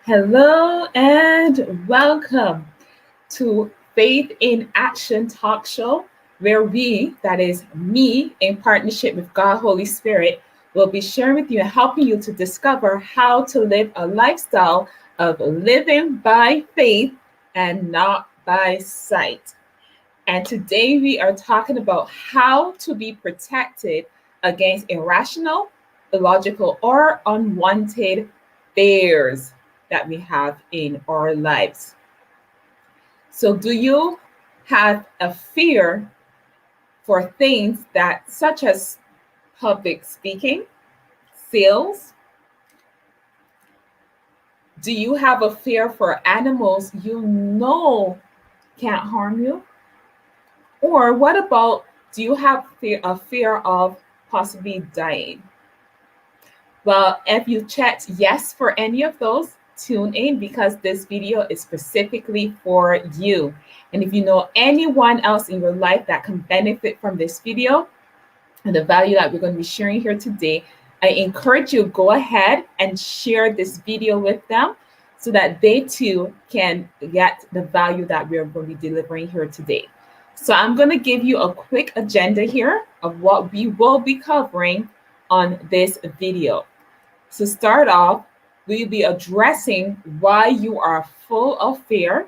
Hello and welcome to Faith in Action Talk Show, where we, that is me, in partnership with God Holy Spirit, will be sharing with you and helping you to discover how to live a lifestyle of living by faith and not by sight. And today we are talking about how to be protected against irrational, illogical, or unwanted fears that we have in our lives. So, do you have a fear for things that, such as public speaking, sales? Do you have a fear for animals you know can't harm you? Or what about, do you have a fear of possibly dying? Well, if you checked yes for any of those, tune in because this video is specifically for you. And if you know anyone else in your life that can benefit from this video and the value that we're going to be sharing here today, I encourage you go ahead and share this video with them so that they too can get the value that we're going to be delivering here today. So I'm going to give you a quick agenda here of what we will be covering on this video. To start off, we'll be addressing why you are full of fear,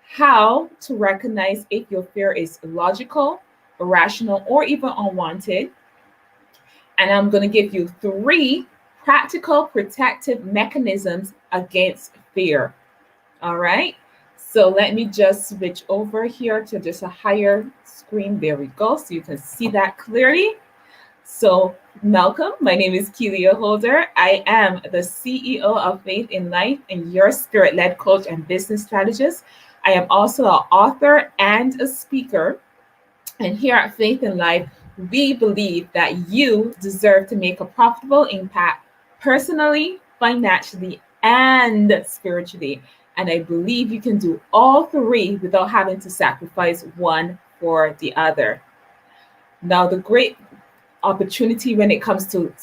how to recognize if your fear is illogical, irrational, or even unwanted. And I'm going to give you 3 practical protective mechanisms against fear. All right. So let me just switch over here to just a higher screen. There we go. So you can see that clearly. So Malcolm, my name is Kileha Holder. I am the CEO of Faith in Life and your spirit-led coach and business strategist. I am also an author and a speaker. And here at Faith in Life, we believe that you deserve to make a profitable impact personally, financially, and spiritually. And I believe you can do all 3 without having to sacrifice one for the other. Now, the great opportunity when it comes to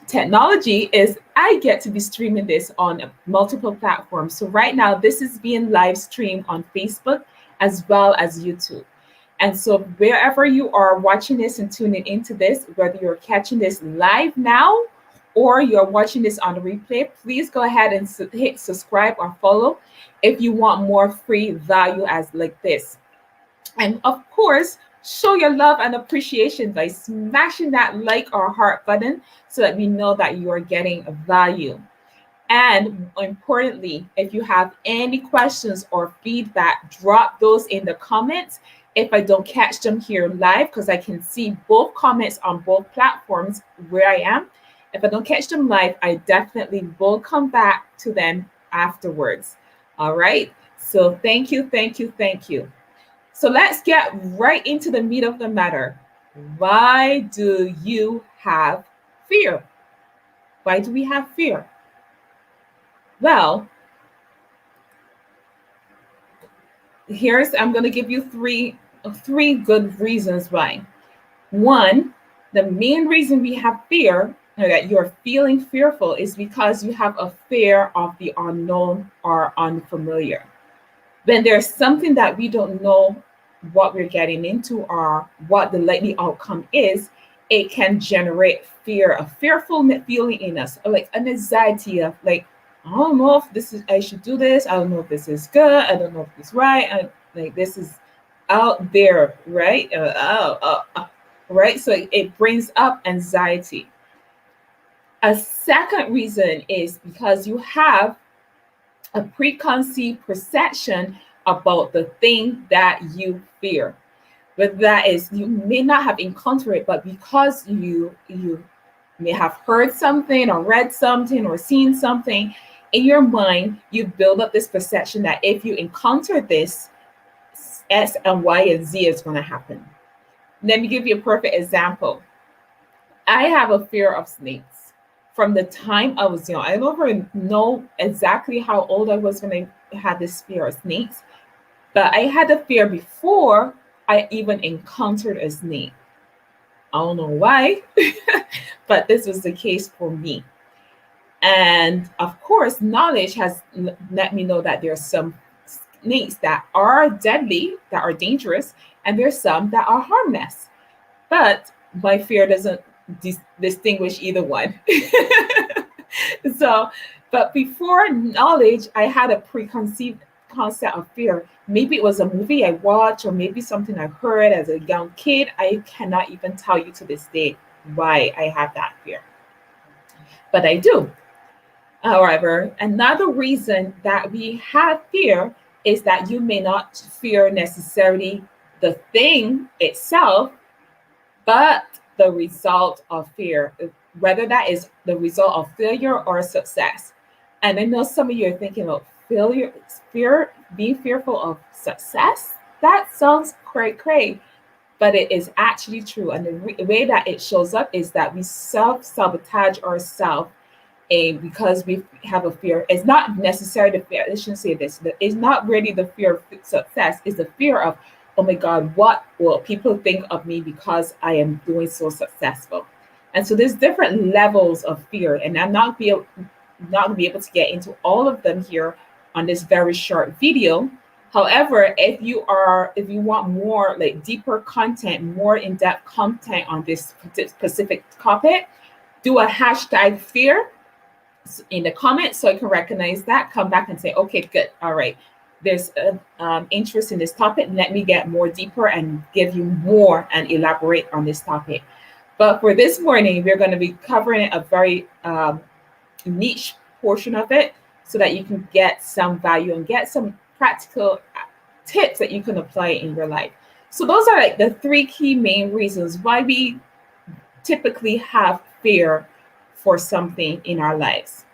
technology is I get to be streaming this on multiple platforms. So right now, this is being live streamed on Facebook as well as YouTube. And so wherever you are watching this and tuning into this, whether you're catching this live now or you're watching this on the replay, please go ahead and hit subscribe or follow if you want more free value as like this. And of course, show your love and appreciation by smashing that like or heart button so that we know that you are getting value. And importantly, if you have any questions or feedback, drop those in the comments. If I don't catch them here live, because I can see both comments on both platforms where I am. If I don't catch them live, I definitely will come back to them afterwards. All right. So thank you, thank you, thank you. So let's get right into the meat of the matter. Why do you have fear? Why do we have fear? Well, I'm going to give you three good reasons why. One, the main reason we have fear, or that you're feeling fearful, is because you have a fear of the unknown or unfamiliar. When there's something that we don't know what we're getting into or what the likely outcome is, it can generate fear, a fearful feeling in us, or like an anxiety of like, I don't know if I should do this. I don't know if this is good. I don't know if this is right. Like this is out there, right? Right. So it brings up anxiety. A second reason is because you have a preconceived perception about the thing that you fear. But that is, you may not have encountered it, but because you may have heard something or read something or seen something, in your mind, you build up this perception that if you encounter this, X and Y and Z is going to happen. Let me give you a perfect example. I have a fear of snakes from the time I was young. I don't even know exactly how old I was when I had this fear of snakes, but I had a fear before I even encountered a snake. I don't know why, but this was the case for me. And of course, knowledge has let me know that there are some snakes that are deadly, that are dangerous, and there's some that are harmless. But my fear doesn't distinguish either one. So, but before knowledge, I had a preconceived concept of fear. Maybe it was a movie I watched, or maybe something I heard as a young kid. I cannot even tell you to this day why I have that fear, but I do. However, another reason that we have fear is that you may not fear necessarily the thing itself, but the result of fear, whether that is the result of failure or success. And I know some of you are thinking about failure, fear, being fearful of success. That sounds cray, but it is actually true. And the way that it shows up is that we self sabotage ourselves. Because we have a fear, it's not necessarily the fear. I shouldn't say this. It's not really the fear of success. It's the fear of, oh my God, what will people think of me because I am doing so successful? And so there's different levels of fear, and I'm not going to be able to get into all of them here on this very short video. However, if you want more like deeper content, more in-depth content on this specific topic, do a hashtag fear in the comments so I can recognize that, come back and say, okay, good, all right, there's interest in this topic. Let me get more deeper and give you more and elaborate on this topic. But for this morning, we're going to be covering a very niche portion of it so that you can get some value and get some practical tips that you can apply in your life. So those are like the three key main reasons why we typically have fear for something in our lives.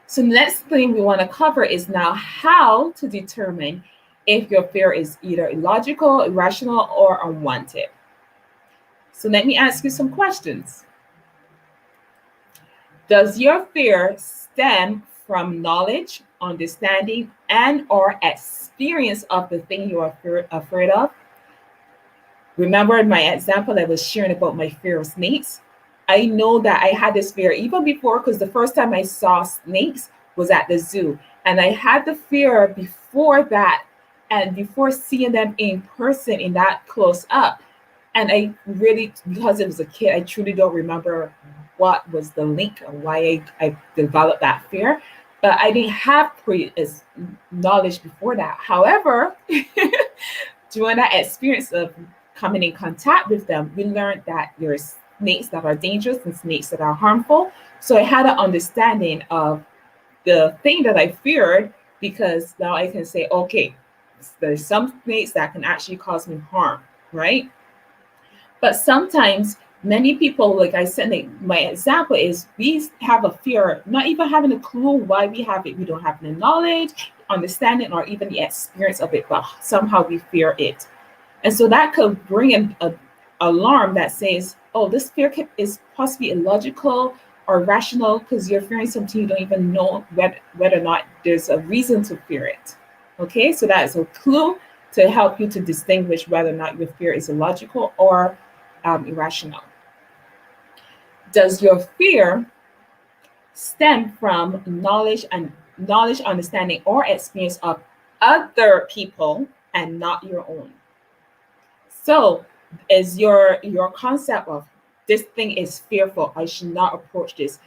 So the next thing we want to cover is now how to determine if your fear is either illogical, irrational, or unwanted. So let me ask you some questions. Does your fear stem from knowledge, understanding, and or experience of the thing you are afraid of? Remember in my example I was sharing about my fear of snakes? I know that I had this fear even before, because the first time I saw snakes was at the zoo. And I had the fear before that, and before seeing them in person in that close up. And I really, because it was a kid, I truly don't remember what was the link and why I developed that fear. But I didn't have knowledge before that. However, during that experience of coming in contact with them, we learned that there's snakes that are dangerous and snakes that are harmful. So I had an understanding of the thing that I feared, because now I can say, okay, there's some snakes that can actually cause me harm, right? But sometimes many people, like I said, my example is we have a fear, not even having a clue why we have it. We don't have the knowledge, understanding, or even the experience of it, but somehow we fear it. And so that could bring an alarm that says, oh, this fear is possibly illogical or rational, because you're fearing something you don't even know whether or not there's a reason to fear it. Okay, so that is a clue to help you to distinguish whether or not your fear is illogical or irrational. Does your fear stem from knowledge, understanding, or experience of other people and not your own? So is your concept of this thing is fearful, I should not approach this,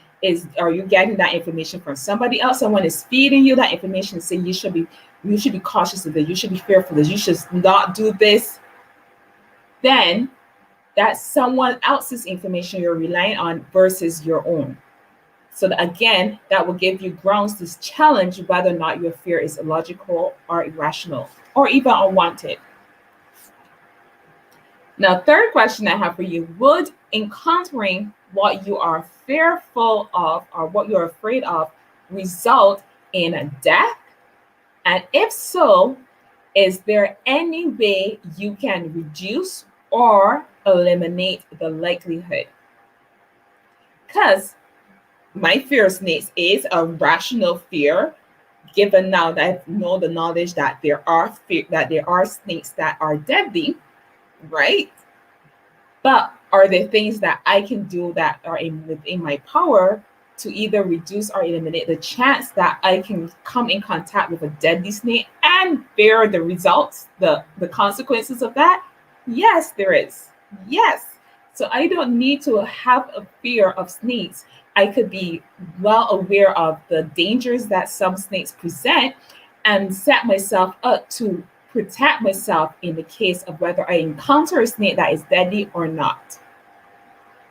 are you getting that information from somebody else? Someone is feeding you that information, saying you should be cautious of this, you should be fearful of this, you should not do this. Then that's someone else's information you're relying on versus your own. So that, again, that will give you grounds to challenge whether or not your fear is illogical or irrational or even unwanted. Now, third question I have for you: would encountering what you are fearful of or what you're afraid of result in a death? And if so, is there any way you can reduce or eliminate the likelihood? Because my fear of snakes is a rational fear, given now that I know the knowledge that there are snakes that are deadly, right? But are there things that I can do that are within my power to either reduce or eliminate the chance that I can come in contact with a deadly snake and bear the results, the consequences of that? Yes, there is. Yes. So I don't need to have a fear of snakes. I could be well aware of the dangers that some snakes present and set myself up to protect myself in the case of whether I encounter a snake that is deadly or not.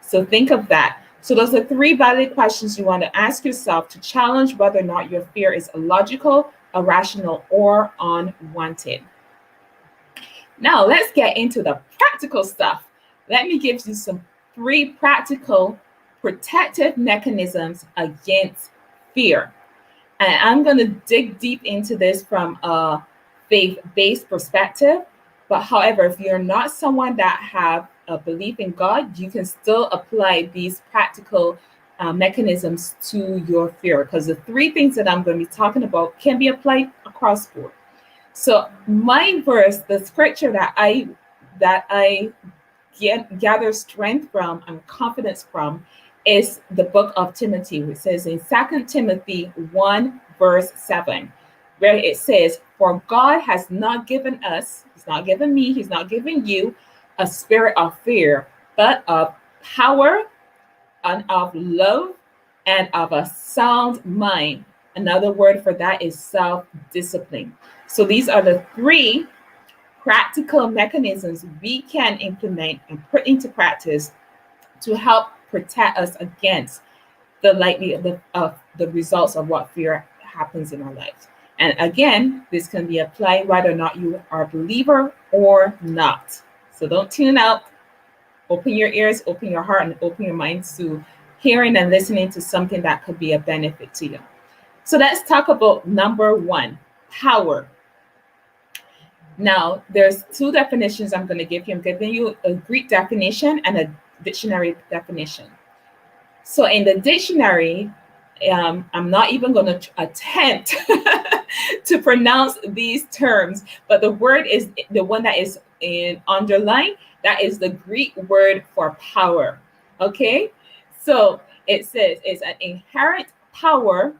So think of that. So those are three valid questions you want to ask yourself to challenge whether or not your fear is illogical, irrational, or unwanted. Now let's get into the practical stuff. Let me give you some three practical protective mechanisms against fear. And I'm going to dig deep into this from a faith-based perspective. But however, if you're not someone that have a belief in God, you can still apply these practical mechanisms to your fear, because the three things that I'm going to be talking about can be applied across board. So my verse, the scripture that I gather strength from and confidence from, is the book of Timothy, which says in 2 Timothy 1 verse 7, where it says, "For God has not given us," He's not given me, He's not giving you, "a spirit of fear, but of power and of love and of a sound mind." Another word for that is self-discipline. So these are the three practical mechanisms we can implement and put into practice to help protect us against the likelihood of the results of what fear happens in our lives. And again, this can be applied whether or not you are a believer or not. So don't tune out. Open your ears, open your heart, and open your minds to hearing and listening to something that could be a benefit to you. So let's talk about number one, power. Now, there's two definitions I'm going to give you. I'm giving you a Greek definition and a dictionary definition. So in the dictionary, I'm not even going to attempt to pronounce these terms, but the word is the one that is in underline. That is the Greek word for power. Okay, so it says it's an inherent power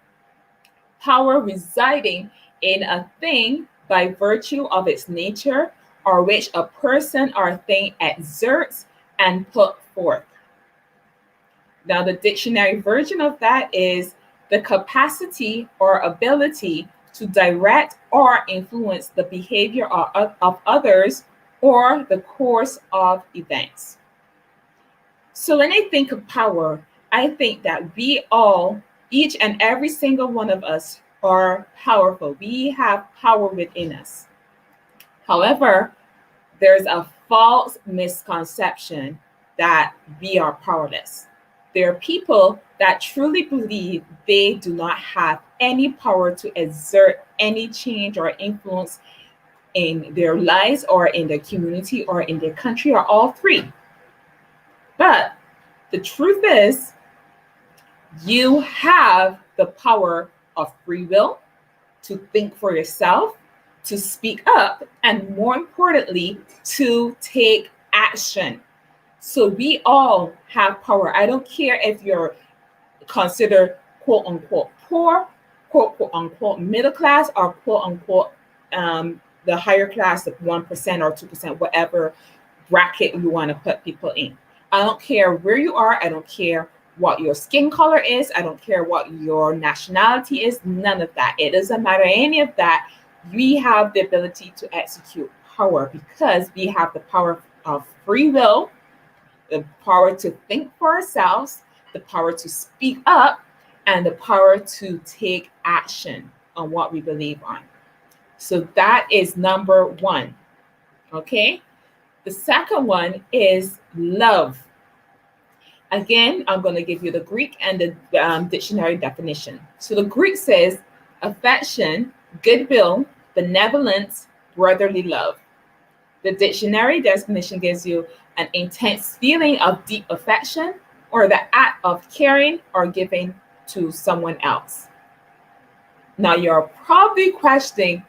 residing in a thing by virtue of its nature, or which a person or thing exerts and put forth. Now, the dictionary version of that is the capacity or ability to direct or influence the behavior of others or the course of events. So when I think of power, I think that we all, each and every single one of us, are powerful. We have power within us. However, there's a false misconception that we are powerless. There are people that truly believe they do not have any power to exert any change or influence in their lives or in their community or in their country or all three. But the truth is, you have the power of free will to think for yourself, to speak up, and more importantly, to take action. So we all have power. I don't care if you're considered quote unquote poor, quote unquote middle class, or quote unquote the higher class of 1% or 2%, whatever bracket you want to put people in. I don't care where you are. I don't care what your skin color is. I don't care what your nationality is. None of that. It doesn't matter any of that. We have the ability to execute power because we have the power of free will, the power to think for ourselves, the power to speak up, and the power to take action on what we believe on. So that is number one. Okay. The second one is love. Again, I'm going to give you the Greek and the dictionary definition. So the Greek says affection, goodwill, benevolence, brotherly love. The dictionary definition gives you an intense feeling of deep affection or the act of caring or giving to someone else. Now you're probably questioning,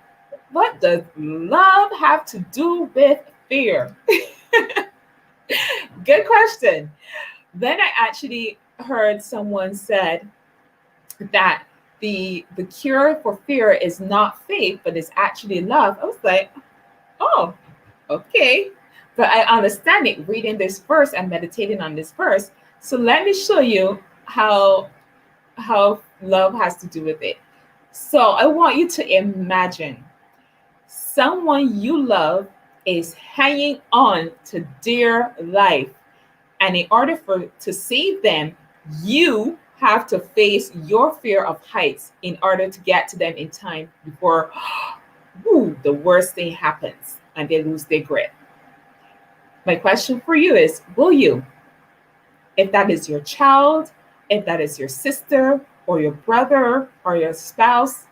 what does love have to do with fear? Good question. Then I actually heard someone said, that the cure for fear is not faith, but it's actually love. I was like, oh, okay. But I understand it reading this verse and meditating on this verse. So let me show you how love has to do with it. So I want you to imagine someone you love is hanging on to dear life, and in order for to save them, you have to face your fear of heights in order to get to them in time before the worst thing happens and they lose their grip. My question for you is, will you? If that is your child, if that is your sister or your brother or your spouse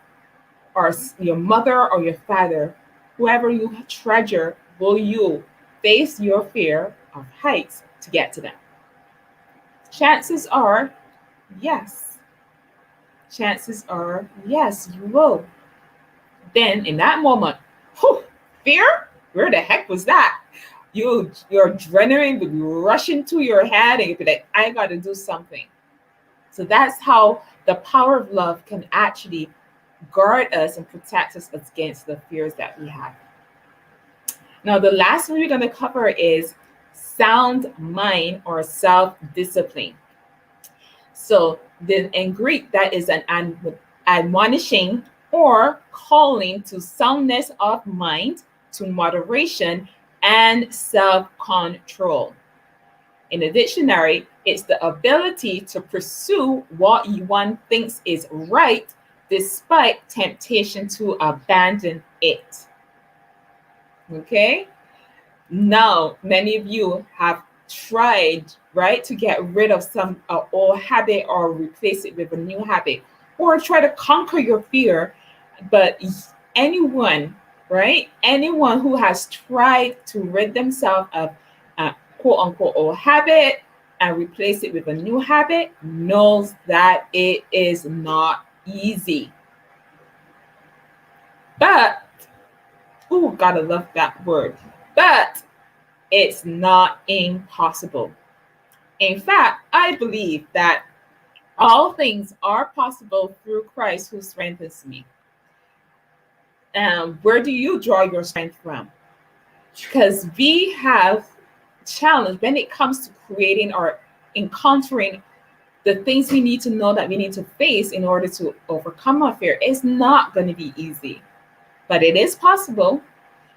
or your mother or your father, whoever you treasure, will you face your fear of heights to get to them? Chances are yes. Chances are yes, you will. Then in that moment, whew, fear? Where the heck was that? Your adrenaline would rush into your head and you'd be like, I gotta do something. So that's how the power of love can actually guard us and protect us against the fears that we have. Now, the last one we're going to cover is sound mind or self-discipline. So in Greek, that is an admonishing or calling to soundness of mind, to moderation and self-control. In the dictionary, it's the ability to pursue what one thinks is right despite temptation to abandon it. Okay? Now, many of you have tried, right, to get rid of some old habit or replace it with a new habit, or try to conquer your fear. But anyone, right, anyone who has tried to rid themselves of quote unquote old habit and replace it with a new habit knows that it is not easy. But, gotta love that word. But it's not impossible. In fact, I believe that all things are possible through Christ who strengthens me. Where do you draw your strength from? Because we have challenge when it comes to creating or encountering the things we need to know that we need to face in order to overcome our fear. It's not going to be easy, but it is possible.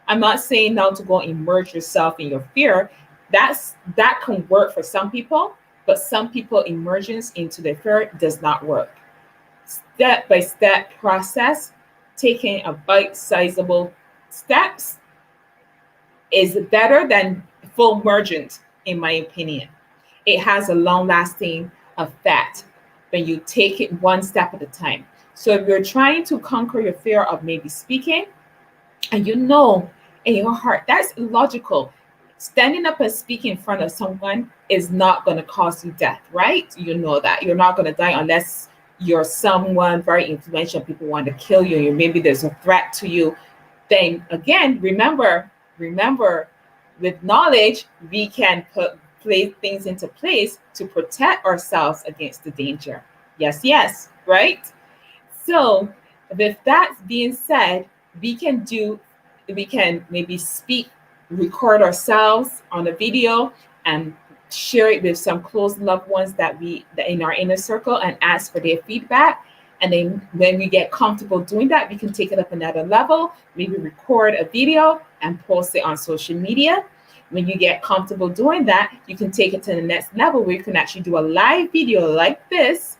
I'm not saying now to go immerse yourself in your fear. That can work for some people, but some people emergence into their fear does not work. Step-by-step process, taking a bite-sizable steps is better than full emergence, in my opinion. It has a long-lasting effect when you take it one step at a time. So if you're trying to conquer your fear of maybe speaking, and you know in your heart that's illogical, standing up and speaking in front of someone is not going to cause you death, right? You know that you're not going to die unless you're someone very influential, people want to kill you, maybe there's a threat to you. Then again, remember, with knowledge we can place things into place to protect ourselves against the danger. Yes, right? So with that being said, we can maybe speak, record ourselves on a video and share it with some close loved ones that in our inner circle and ask for their feedback. And then when we get comfortable doing that, we can take it up another level, maybe record a video and post it on social media. When you get comfortable doing that, you can take it to the next level where you can actually do a live video like this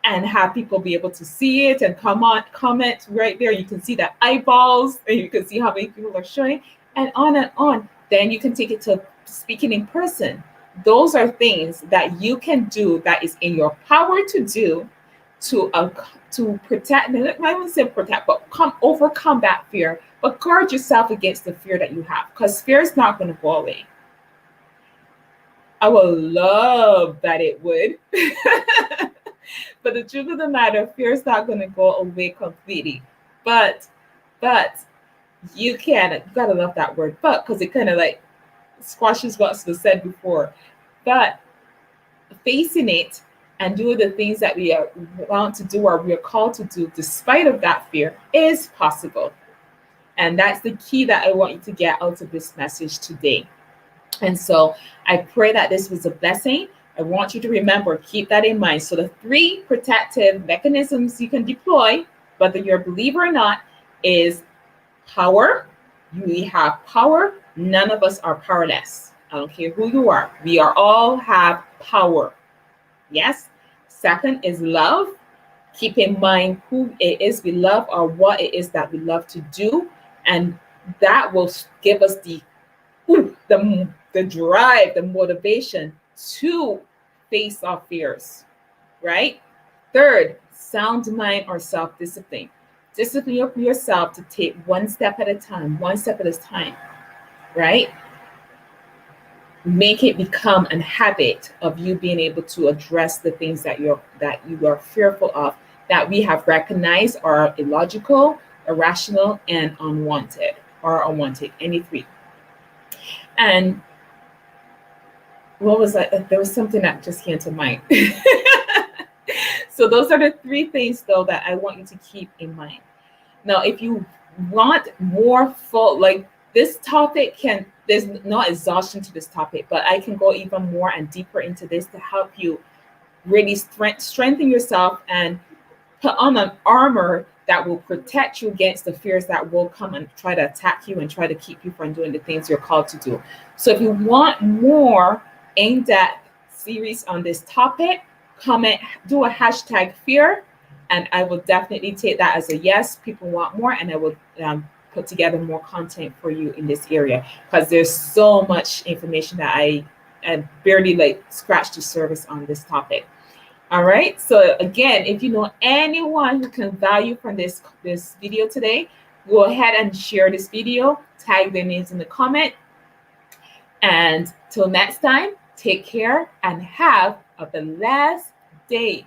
and have people be able to see it and comment right there. You can see the eyeballs and you can see how many people are showing, and on and on. Then you can take it to speaking in person. Those are things that you can do that is in your power to do to protect, I wouldn't say protect, but overcome that fear, but guard yourself against the fear that you have, because fear is not going to go away. I would love that it would. But the truth of the matter, fear is not going to go away completely. But you gotta love that word, but, because it kind of like squashes what was said before. But facing it and do the things that we want to do or we are called to do despite of that fear is possible. And that's the key that I want you to get out of this message today. And so I pray that this was a blessing. I want you to remember, keep that in mind. So the 3 protective mechanisms you can deploy, whether you're a believer or not, is power. We have power. None of us are powerless. I don't care who you are. We are all have power. Yes. Second is love. Keep in mind who it is we love or what it is that we love to do. And that will give us the drive, the motivation to face our fears, right? Third, sound mind or self-discipline. Discipline yourself to take one step at a time, right? Make it become a habit of you being able to address the things that you are fearful of, that we have recognized are illogical, irrational, and unwanted, any 3. And what was that? There was something that just came to mind. So those are the 3 things, though, that I want you to keep in mind. Now, if you want more full, like this topic there's no exhaustion to this topic, but I can go even more and deeper into this to help you really strengthen yourself and put on an armor that will protect you against the fears that will come and try to attack you and try to keep you from doing the things you're called to do. So if you want more in-depth series on this topic, comment, do a hashtag fear, and I will definitely take that as a yes. People want more, and I will put together more content for you in this area, because there's so much information that I barely scratched the surface on this topic. All right. So again, if you know anyone who can value from this video today, go ahead and share this video, tag their names in the comment. And till next time, take care and have a blessed day.